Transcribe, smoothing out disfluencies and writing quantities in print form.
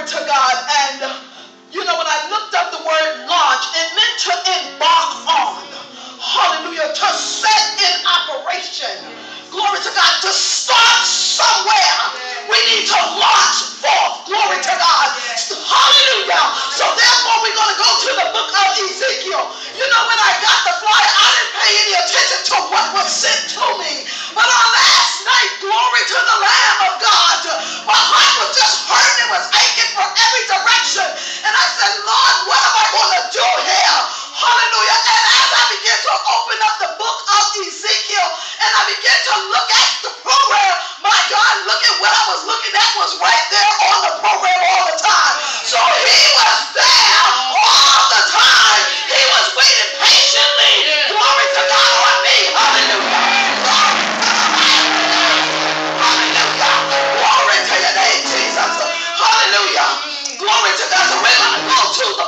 to God. And when I looked up the word launch, it meant to embark on. Hallelujah. To set in operation. Glory to God. To start somewhere. We need to launch forth. Glory to God. Hallelujah. So therefore we're going to go to the book of Ezekiel. When I got the flyer, I didn't pay any attention to what was sent to me. But on last night, glory to the Lamb of God, my heart was just hurting. It was aching from every direction. And I said, Lord, what am I going to do here? Hallelujah. And as I began to open up the book of Ezekiel and I began to look at the program, my God, look at what I was looking at was right there on the program all the time. So he was there all the time. He was waiting patiently. Glory to God on me. Hallelujah. Hallelujah. Glory to your name, Jesus. Hallelujah. Glory to God. So we're going to go to the